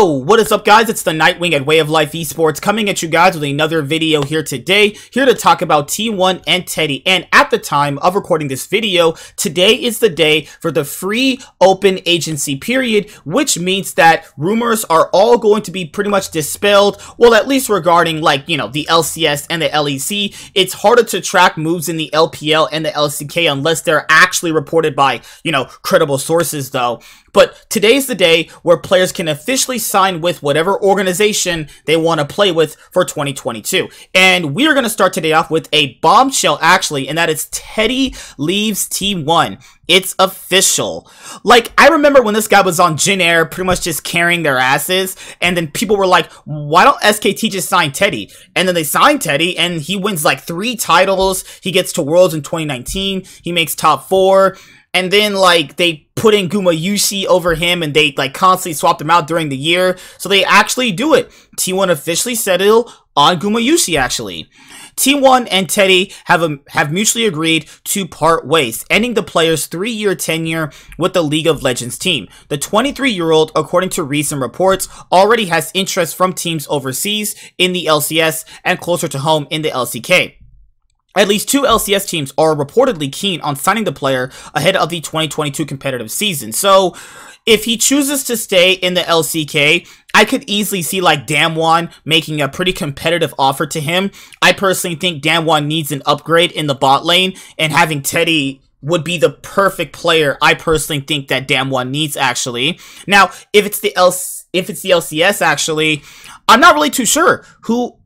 Yo, what is up guys? It's the Nightwing at Way of Life Esports coming at you guys with another video here today, here to talk about T1 and Teddy. And at the time of recording this video, today is the day for the free open agency period, which means that rumors are all going to be pretty much dispelled. Well, at least regarding like, you know, the LCS and the LEC. It's harder to track moves in the LPL and the LCK unless they're actually reported by, you know, credible sources though. But today's the day where players can officially sign with whatever organization they want to play with for 2022. And we are going to start today off with a bombshell, actually, and that is Teddy leaves T1. It's official. Like, I remember when this guy was on Jin Air, pretty much just carrying their asses, and then people were like, why don't SKT just sign Teddy? And then they signed Teddy, and he wins like 3 titles. He gets to Worlds in 2019. He makes top 4. And then, like, they put in Gumayusi over him, and they, like, constantly swapped him out during the year. So they actually do it. T1 officially settled on Gumayusi, actually. T1 and Teddy have mutually agreed to part ways, ending the player's 3-year tenure with the League of Legends team. The 23-year-old, according to recent reports, already has interest from teams overseas in the LCS and closer to home in the LCK. At least 2 LCS teams are reportedly keen on signing the player ahead of the 2022 competitive season. So, if he chooses to stay in the LCK, I could easily see like Damwon making a pretty competitive offer to him. I personally think Damwon needs an upgrade in the bot lane, and having Teddy would be the perfect player I personally think that Damwon needs, actually. Now, if it's the LCS, actually, I'm not really too sure who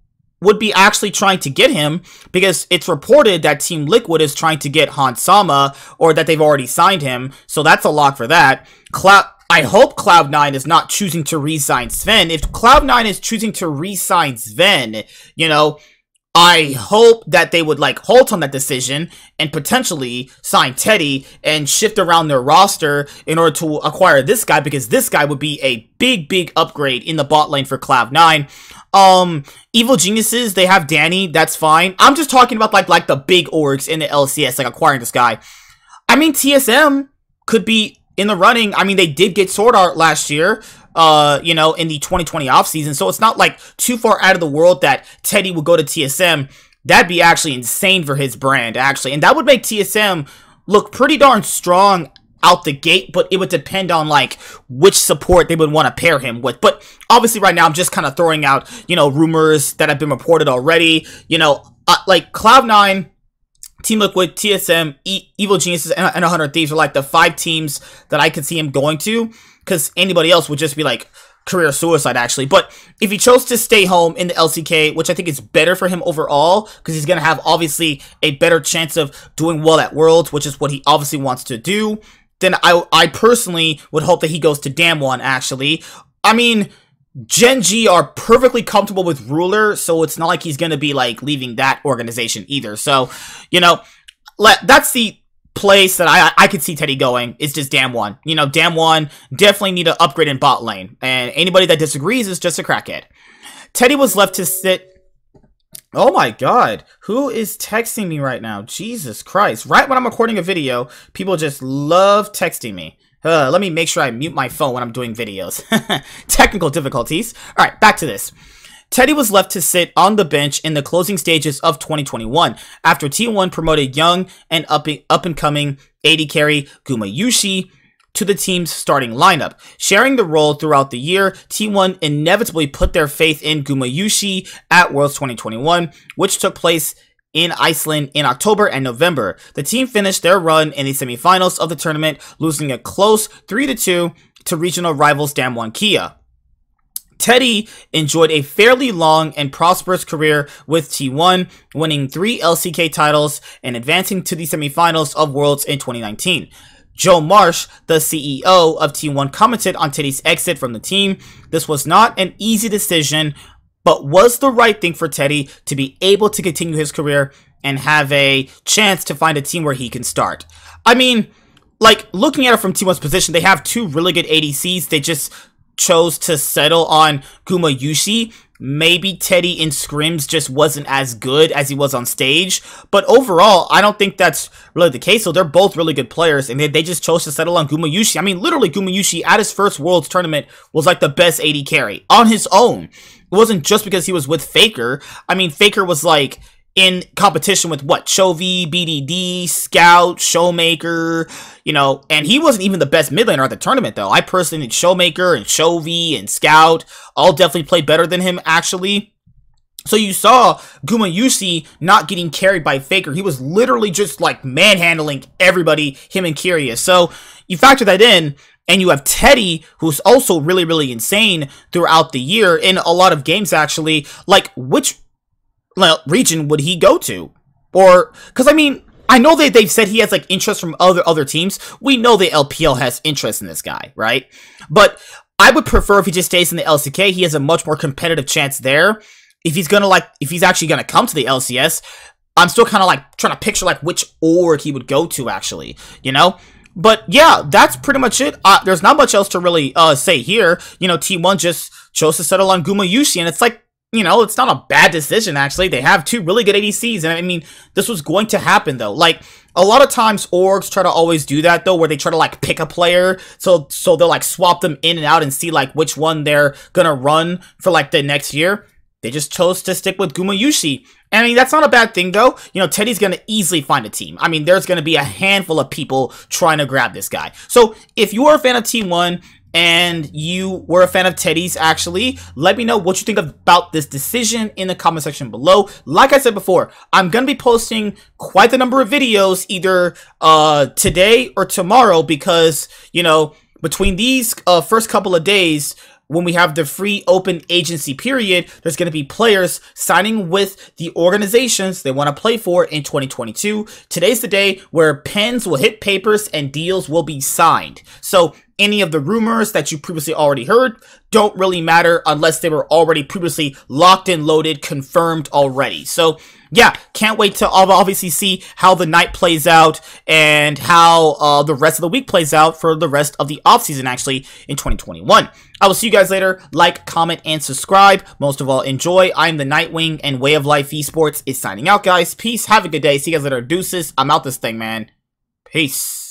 would be actually trying to get him, because it's reported that Team Liquid is trying to get Hans Sama, or that they've already signed him, so that's a lock for that. I hope Cloud9 is not choosing to re-sign Sven. If Cloud9 is choosing to re-sign Sven, you know, I hope that they would like halt on that decision and potentially sign Teddy and shift around their roster in order to acquire this guy, because this guy would be a big upgrade in the bot lane for Cloud9. Evil Geniuses, they have Danny, that's fine. I'm just talking about like the big orgs in the LCS, like acquiring this guy. I mean, TSM could be in the running. I mean, they did get Sword Art last year, you know, in the 2020 offseason, so it's not like too far out of the world that Teddy would go to TSM. That'd be actually insane for his brand, actually, and that would make TSM look pretty darn strong out the gate, but it would depend on like which support they would want to pair him with. But obviously right now I'm just kind of throwing out, you know, rumors that have been reported already. You know, like Cloud9, Team Liquid, TSM, Evil Geniuses, and 100 Thieves are like the 5 teams that I could see him going to, because anybody else would just be like career suicide, actually. But if he chose to stay home in the LCK, which I think is better for him overall, because he's going to have obviously a better chance of doing well at Worlds, which is what he obviously wants to do, then I personally would hope that he goes to Damwon, actually. I mean, Gen G are perfectly comfortable with Ruler, so it's not like he's going to be, like, leaving that organization either. So, you know, that's the place that I could see Teddy going, is just Damwon. You know, Damwon definitely need an upgrade in bot lane, and anybody that disagrees is just a crackhead. Teddy was left to sit... Oh my god, who is texting me right now? Jesus Christ. Right when I'm recording a video, people just love texting me. Let me make sure I mute my phone when I'm doing videos. Technical difficulties. Alright, back to this. Teddy was left to sit on the bench in the closing stages of 2021 after T1 promoted young and up-and-coming AD carry Gumayusi to the team's starting lineup. Sharing the role throughout the year, T1 inevitably put their faith in Gumayusi at Worlds 2021, which took place in Iceland in October and November. The team finished their run in the semifinals of the tournament, losing a close 3-2 to regional rivals Damwon Kia. Teddy enjoyed a fairly long and prosperous career with T1, winning 3 LCK titles and advancing to the semifinals of Worlds in 2019. Joe Marsh, the CEO of T1, commented on Teddy's exit from the team. This was not an easy decision, but was the right thing for Teddy to be able to continue his career and have a chance to find a team where he can start. I mean, like, looking at it from T1's position, they have 2 really good ADCs. They just chose to settle on Gumayusi, maybe Teddy in scrims just wasn't as good as he was on stage. But overall, I don't think that's really the case. So they're both really good players, and they just chose to settle on Gumayusi. I mean, literally, Gumayusi at his first Worlds tournament was like the best AD carry on his own. It wasn't just because he was with Faker. I mean, Faker was like in competition with what? Chovy, BDD, Scout, Showmaker, you know, and he wasn't even the best mid laner at the tournament, though. I personally think Showmaker and Chovy and Scout all definitely played better than him, actually. So you saw Gumayusi not getting carried by Faker. He was literally just like manhandling everybody, him and Kyria. So you factor that in, and you have Teddy, who's also really, really insane throughout the year in a lot of games, actually. Like, which region would he go to? Or, because I mean, I know they've said he has like interest from other teams. We know the LPL has interest in this guy, right? But I would prefer if he just stays in the LCK. He has a much more competitive chance there. If he's actually gonna come to the LCS, I'm still kind of like trying to picture like which org he would go to, actually, you know? But yeah, that's pretty much it. There's not much else to really say here. You know, T1 just chose to settle on Gumayusi, and it's like, you know, it's not a bad decision, actually. They have two really good ADCs, and I mean, this was going to happen, though. Like, a lot of times, orgs try to always do that, though, where they try to, like, pick a player, so they'll, like, swap them in and out and see, like, which one they're gonna run for, like, the next year. They just chose to stick with Gumayusi. And, I mean, that's not a bad thing, though. You know, Teddy's gonna easily find a team. I mean, there's gonna be a handful of people trying to grab this guy. So, if you are a fan of T1, and you were a fan of Teddy's, actually, let me know what you think about this decision in the comment section below. Like I said before, I'm going to be posting quite the number of videos either today or tomorrow because, you know, between these first couple of days, when we have the free open agency period, there's going to be players signing with the organizations they want to play for in 2022. Today's the day where pens will hit papers and deals will be signed. So any of the rumors that you previously already heard don't really matter unless they were already previously locked and loaded, confirmed already. So yeah, can't wait to obviously see how the night plays out and how the rest of the week plays out for the rest of the offseason, actually, in 2021. I will see you guys later. Like, comment, and subscribe. Most of all, enjoy. I'm the Nightwing, and Way of Life Esports is signing out, guys. Peace. Have a good day. See you guys later. Deuces. I'm out this thing, man. Peace.